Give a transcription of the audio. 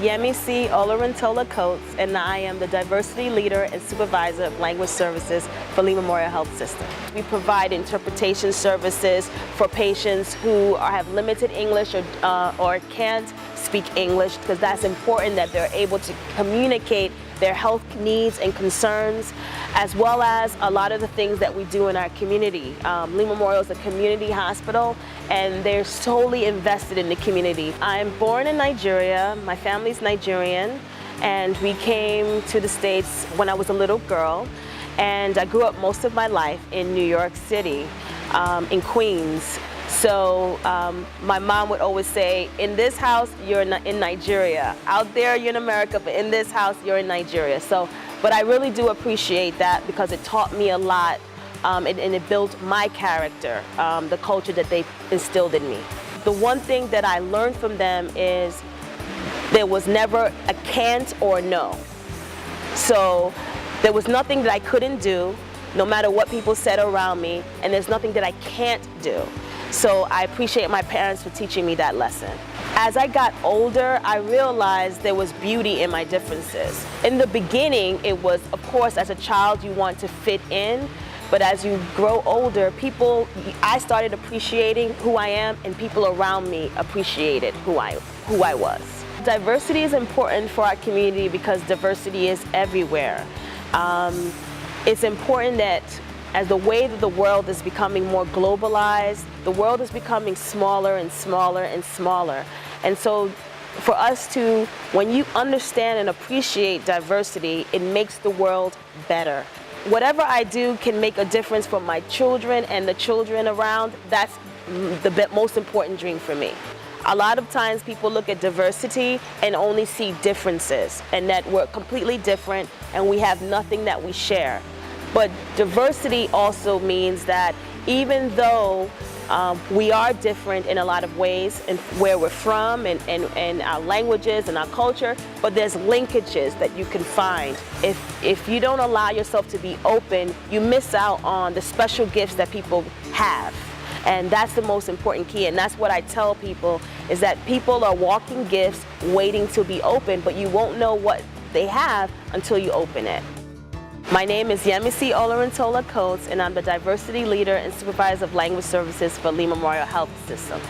Yemisi Olarantola Coates, and I am the Diversity Leader and Supervisor of Language Services for Lee Memorial Health System. We provide interpretation services for patients who have limited English or can't speak English, because that's important that they're able to communicate their health needs and concerns, as well as a lot of the things that we do in our community. Lee Memorial is a community hospital, and they're solely invested in the community. I'm born in Nigeria. My family's Nigerian, and we came to the States when I was a little girl, and I grew up most of my life in New York City, in Queens. So my mom would always say, in this house, you're in Nigeria. Out there, you're in America, but in this house, you're in Nigeria. But I really do appreciate that, because it taught me a lot, and it built my character, the culture that they instilled in me. The one thing that I learned from them is there was never a can't or no. So there was nothing that I couldn't do, no matter what people said around me, and there's nothing that I can't do. So I appreciate my parents for teaching me that lesson. As I got older, I realized there was beauty in my differences. In the beginning, it was, of course, as a child, you want to fit in, but as you grow older, I started appreciating who I am, and people around me appreciated who I was. Diversity is important for our community because diversity is everywhere. It's important that as the way that the world is becoming more globalized, the world is becoming smaller and smaller and smaller. And so for us to, when you understand and appreciate diversity, it makes the world better. Whatever I do can make a difference for my children and the children around. That's the most important dream for me. A lot of times people look at diversity and only see differences, and that we're completely different and we have nothing that we share. But diversity also means that even though we are different in a lot of ways, and where we're from and our languages and our culture, but there's linkages that you can find. If you don't allow yourself to be open, you miss out on the special gifts that people have. And that's the most important key, and that's what I tell people, is that people are walking gifts waiting to be open, but you won't know what they have until you open it. My name is Yemisi Olarantola Coates, and I'm the Diversity Leader and Supervisor of Language Services for Lee Memorial Health System.